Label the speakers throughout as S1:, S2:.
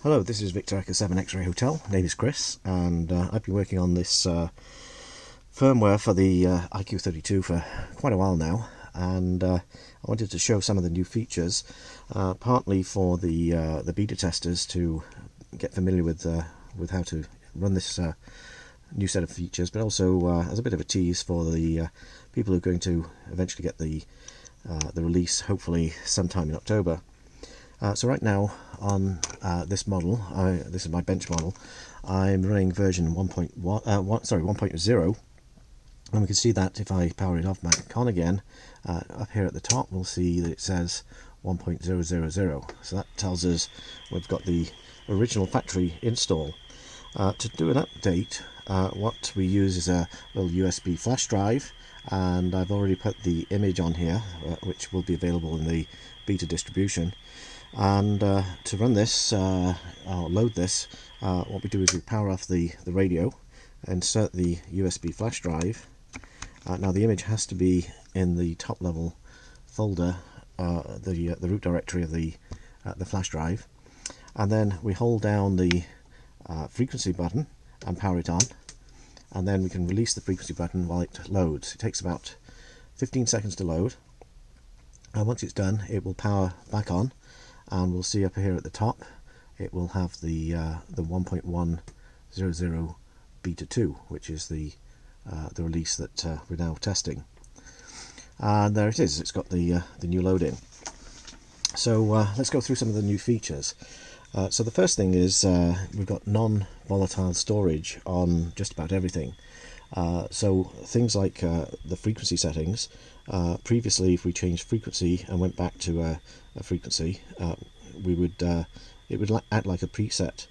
S1: Hello, this is Victor Echo 7 X-Ray Hotel. Name is Chris, and I've been working on this firmware for the IQ32 for quite a while now, and I wanted to show some of the new features, partly for the beta testers to get familiar with how to run this new set of features, but also as a bit of a tease for the people who are going to eventually get the release, hopefully sometime in October. So right now on this model, this is my bench model, I'm running version 1.0, and we can see that if I power it off back on again, up here at the top we'll see that it says 1.000, so that tells us we've got the original factory install. To do an update, what we use is a little USB flash drive, and I've already put the image on here, which will be available in the beta distribution. And to run this, or load this, what we do is we power off the radio, insert the USB flash drive. Now the image has to be in the top level folder, the root directory of the flash drive, and then we hold down the frequency button and power it on, and then we can release the frequency button while it loads. It takes about 15 seconds to load, and once it's done it will power back on. And we'll see up here at the top, it will have the 1.100 beta 2, which is the release that we're now testing. And there it is. It's got the new load in. So let's go through some of the new features. So the first thing is we've got non-volatile storage on just about everything. So things like the frequency settings. Previously, if we changed frequency and went back to a frequency, it would act like a preset.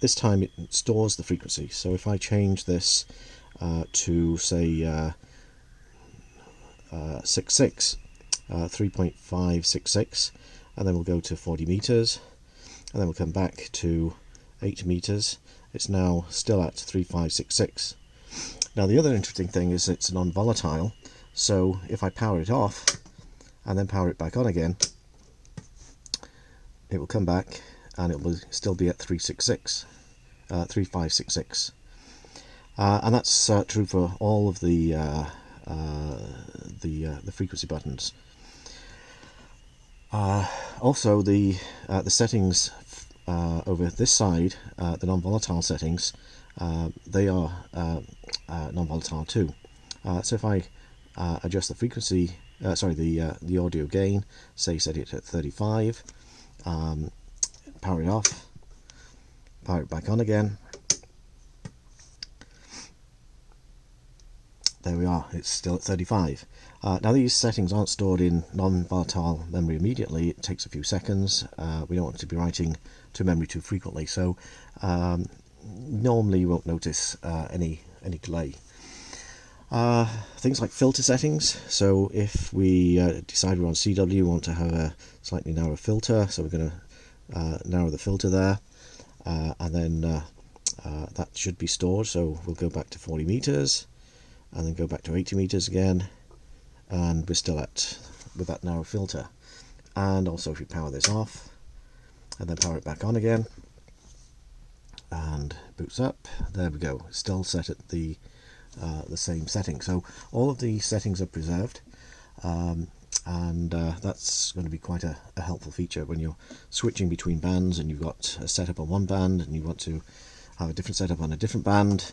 S1: This time it stores the frequency. So if I change this to say 66, 3.566, and then we'll go to 40 meters, and then we'll come back to 8 meters. It's now still at 3566. Now the other interesting thing is it's non-volatile, so if I power it off and then power it back on again, it will come back and it will still be at 3566. And that's true for all of the frequency buttons. Also the settings over this side, the non-volatile settings, they are non-volatile too. So if I adjust the frequency, the audio gain, say set it at 35, power it off, power it back on again, there we are, it's still at 35. Now these settings aren't stored in non-volatile memory immediately. It takes a few seconds. We don't want to be writing to memory too frequently, so normally you won't notice any delay. Things like filter settings. So if we decide we're on CW, we want to have a slightly narrower filter, so we're going to narrow the filter there, and then that should be stored. So we'll go back to 40 meters and then go back to 80 meters again, and we're still with that narrow filter. And also if we power this off and then power it back on again and boots up, there we go, it's still set at the same setting. So all of these settings are preserved, and that's going to be quite a helpful feature when you're switching between bands and you've got a setup on one band and you want to have a different setup on a different band.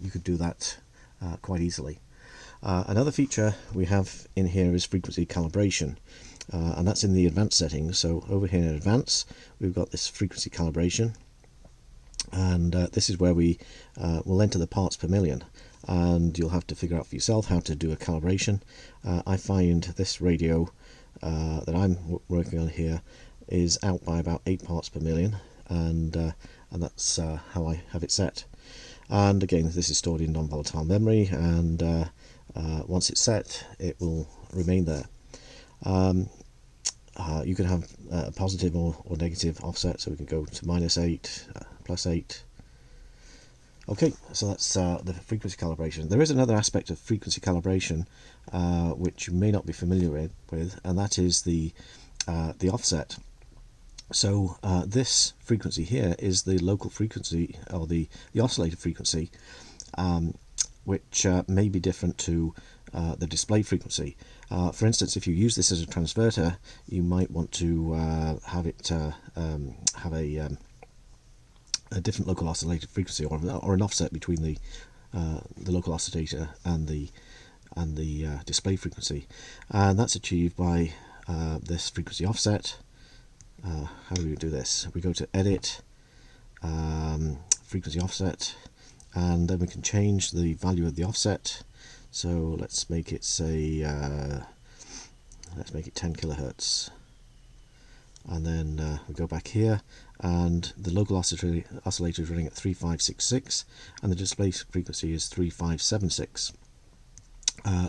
S1: You could do that quite easily. Another feature we have in here is frequency calibration, and that's in the advanced settings. So over here in advanced, we've got this frequency calibration, and this is where we will enter the parts per million, and you'll have to figure out for yourself how to do a calibration. I find this radio that I'm working on here is out by about 8 parts per million, and that's how I have it set. And again, this is stored in non-volatile memory, and once it's set, it will remain there. You can have a positive or negative offset, so we can go to -8, +8. Okay, so that's the frequency calibration. There is another aspect of frequency calibration which you may not be familiar with, and that is the offset. So this frequency here is the local frequency, or the oscillator frequency, which may be different to the display frequency. For instance, if you use this as a transverter, you might want to have it have a different local oscillator frequency, or an offset between the local oscillator and the display frequency, and that's achieved by this frequency offset. How do we do this? We go to Edit, Frequency Offset, and then we can change the value of the offset. So let's make it, say, let's make it 10 kilohertz. And then we go back here, and the local oscillator is running at 3566, and the display frequency is 3576.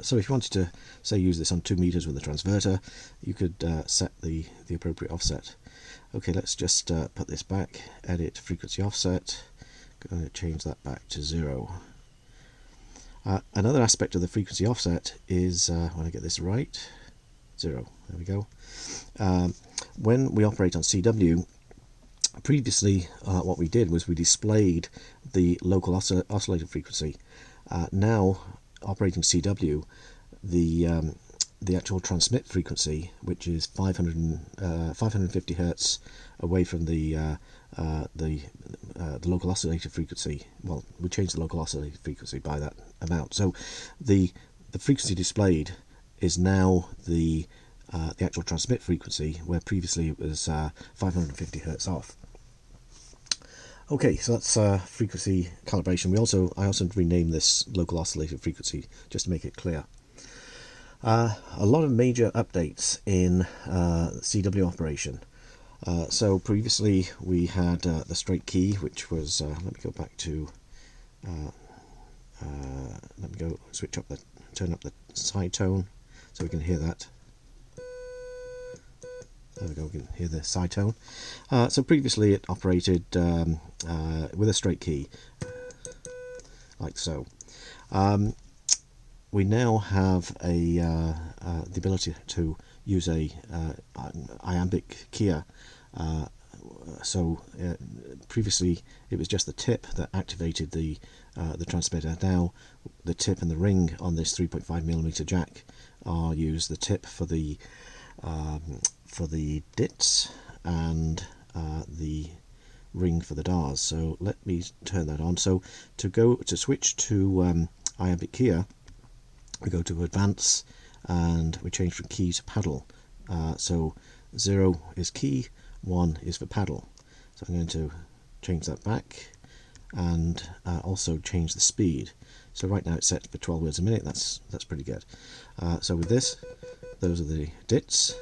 S1: So if you wanted to, say, use this on 2 meters with a transverter, you could set the appropriate offset. Okay, let's just put this back, Edit, Frequency Offset, going to change that back to 0. Another aspect of the frequency offset is, when I get this right, 0, there we go. When we operate on CW, previously what we did was we displayed the local oscillator frequency. Now, operating CW, the actual transmit frequency, which is 550 hertz away from the local oscillator frequency. Well, we changed the local oscillator frequency by that amount. So the frequency displayed is now the actual transmit frequency, where previously it was 550 hertz off. Okay, so that's frequency calibration. I also renamed this local oscillator frequency just to make it clear. A lot of major updates in CW operation. So previously we had the straight key, which was, let me go back to, let me go turn up the side tone so we can hear that. There we go, we can hear the side tone. So previously it operated with a straight key, like so. We now have the ability to use an iambic keyer. Previously it was just the tip that activated the transmitter. Now the tip and the ring on this 3.5mm jack are used. The tip for the dits and the ring for the DARs. So let me turn that on. So to switch to iambic keyer, we go to Advance and we change from key to paddle. So 0 is key, 1 is for paddle. So I'm going to change that back and also change the speed. So right now it's set for 12 words a minute. That's pretty good. So with this, those are the dits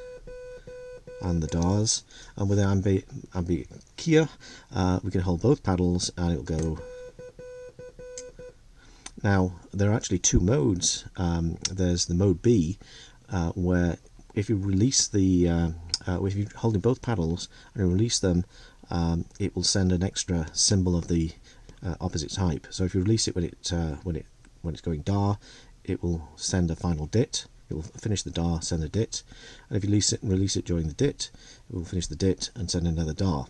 S1: and the DARs, and with iambic keyer we can hold both paddles and it'll go. Now there are actually two modes. There's the mode B, where if you release the if you're holding both paddles and you release them, it will send an extra symbol of the opposite type. So if you release it when it's going DAR, it will send a final dit. It will finish the DAR, send a dit, and if you release it during the dit, it will finish the dit and send another DAR,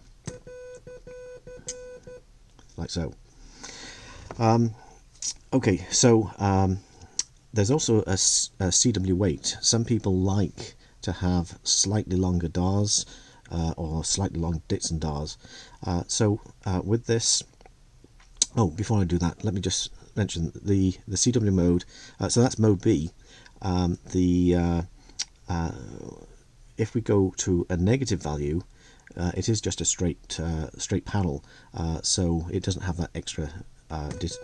S1: like so. Okay, so there's also a CW wait. Some people like to have slightly longer DARs or slightly long dits and DARs. With this, before I do that, let me just mention the CW mode. So that's mode B. If we go to a negative value, it is just a straight paddle, so it doesn't have that extra dit.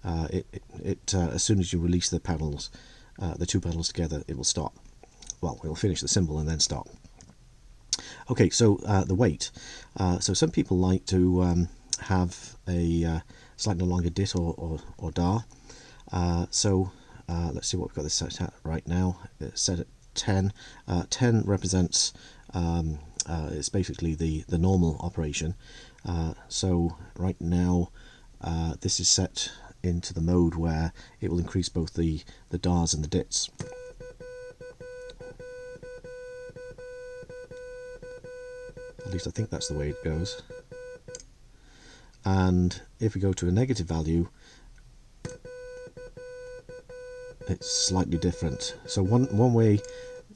S1: As soon as you release the paddles, the two paddles together, it will stop. Well, it will finish the symbol and then stop. Okay, so the wait. So some people like to have a slightly longer dit or DAR. Let's see what we've got this set at right now. It's set at 10. 10 represents it's basically the normal operation. So right now this is set into the mode where it will increase both the DARs and the dits. At least I think that's the way it goes. And if we go to a negative value, it's slightly different. So one way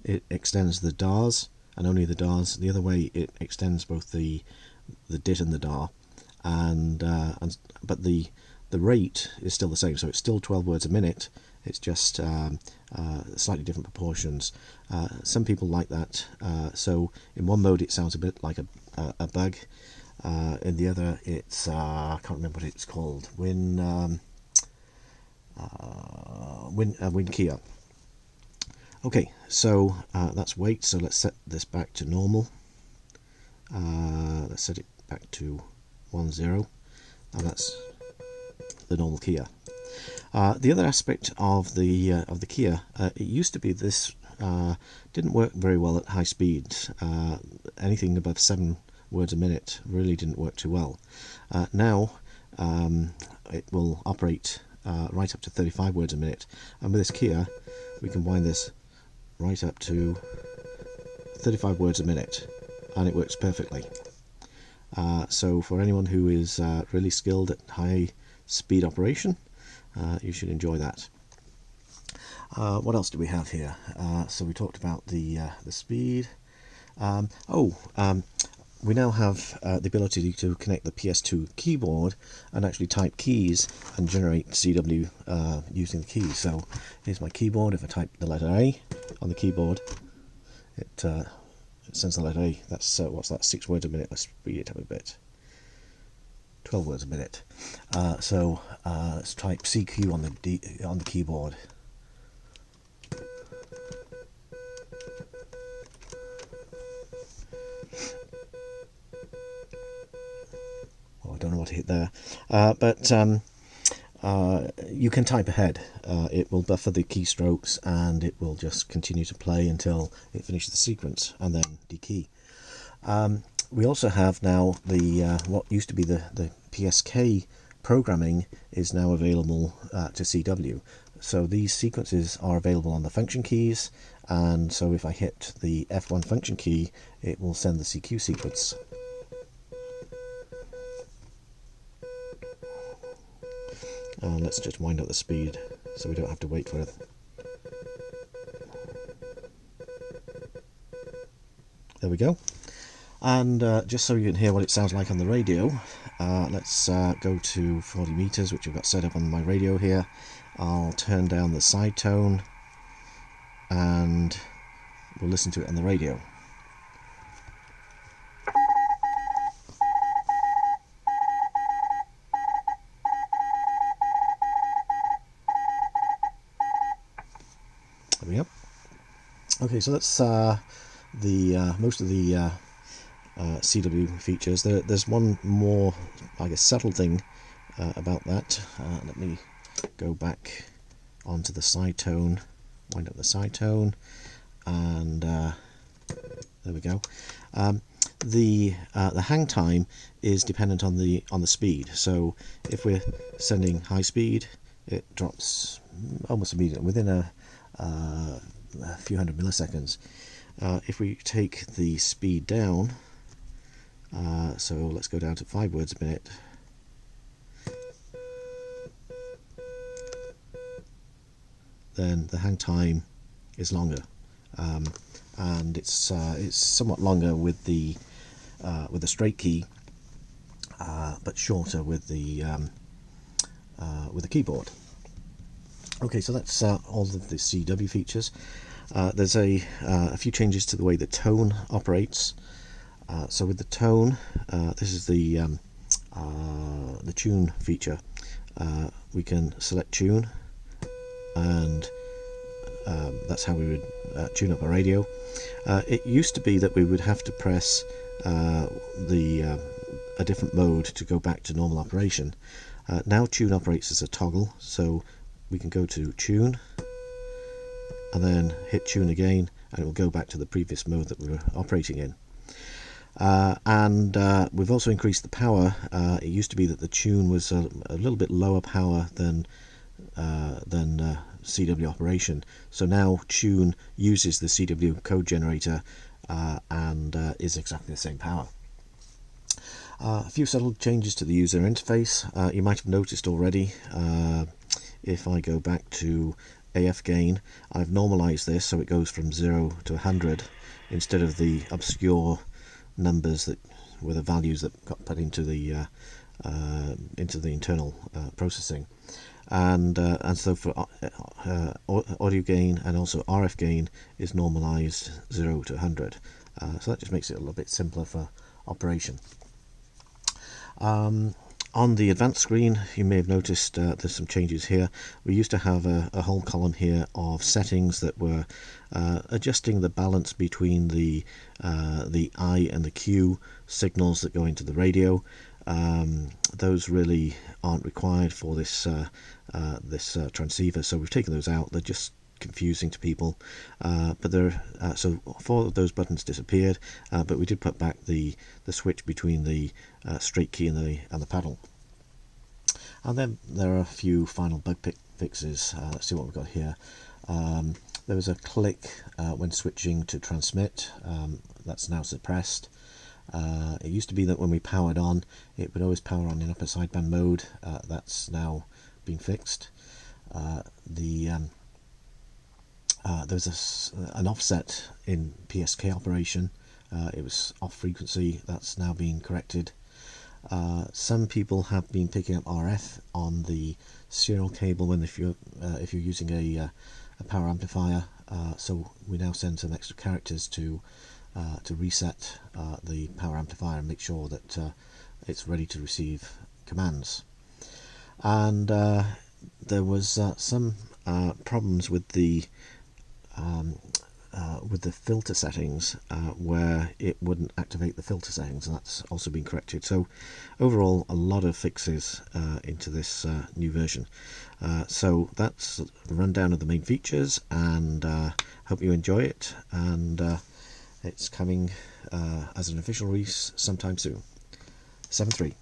S1: it extends the DARs, and only the DARs. The other way it extends both the DIT and the DAR, but the rate is still the same. So it's still 12 words a minute. It's just slightly different proportions. Some people like that. So in one mode it sounds a bit like a bug. In the other, it's I can't remember what it's called. Win Kia. Okay, so that's weight. So let's set this back to normal. Let's set it back to 10, and that's the normal Kia. The other aspect of the Kia, it used to be this didn't work very well at high speeds. Anything above 7 words a minute really didn't work too well. Now it will operate right up to 35 words a minute, and with this Kia we can wind this right up to 35 words a minute, and it works perfectly. So for anyone who is really skilled at high speed operation, you should enjoy that. What else do we have here? So we talked about the speed. We now have the ability to connect the PS2 keyboard and actually type keys and generate CW using the keys. So here's my keyboard. If I type the letter A on the keyboard, it sends the letter A. That's what's that? 6 words a minute. Let's speed it up a bit. 12 words a minute. So let's type CQ on the keyboard. I don't know what to hit there, but you can type ahead. It will buffer the keystrokes and it will just continue to play until it finishes the sequence and then dekey. We also have now the what used to be the PSK programming is now available to CW. So these sequences are available on the function keys, and so if I hit the F1 function key, it will send the CQ sequence. Let's just wind up the speed so we don't have to wait for it. There we go. And just so you can hear what it sounds like on the radio, let's go to 40 meters, which I've got set up on my radio here. I'll turn down the side tone and we'll listen to it on the radio. There we go. Okay, so that's most of the CW features. There's one more, I guess, subtle thing about that. Let me go back onto the side tone, wind up the side tone, and there we go. The hang time is dependent on the speed. So if we're sending high speed, it drops almost immediately within a few hundred milliseconds. If we take the speed down, so let's go down to 5 words a minute. Then the hang time is longer, and it's somewhat longer with the straight key, but shorter with the keyboard. Okay, so that's all of the CW features. There's a few changes to the way the tone operates. So with the tone, this is the tune feature. We can select tune, and that's how we would tune up a radio. It used to be that we would have to press a different mode to go back to normal operation. Now tune operates as a toggle, so we can go to tune and then hit tune again, and it will go back to the previous mode that we were operating in. And we've also increased the power. It used to be that the tune was a little bit lower power than CW operation. So now tune uses the CW code generator and is exactly the same power. A few subtle changes to the user interface. You might have noticed already, if I go back to AF gain, I've normalized this so it goes from 0 to 100 instead of the obscure numbers that were the values that got put into the internal processing. And so for audio gain and also RF gain is normalized 0 to 100. So that just makes it a little bit simpler for operation. On the advanced screen, you may have noticed there's some changes here. We used to have a whole column here of settings that were adjusting the balance between the I and the Q signals that go into the radio. Those really aren't required for this transceiver, so we've taken those out. They're just confusing to people, but so 4 of those buttons disappeared, but we did put back the switch between the straight key and the paddle. And then there are a few final bug fixes. Let's see what we've got here. There was a click when switching to transmit. That's now suppressed. It used to be that when we powered on, it would always power on in upper sideband mode. That's now been fixed. There was an offset in PSK operation. It was off frequency. That's now been corrected. Some people have been picking up RF on the serial cable if you're using a power amplifier. So we now send some extra characters to reset the power amplifier and make sure that it's ready to receive commands. And there was some problems with the filter settings where it wouldn't activate the filter settings, and that's also been corrected. So overall, a lot of fixes into this new version. So that's the rundown of the main features, and hope you enjoy it. And it's coming as an official release sometime soon. 7.3.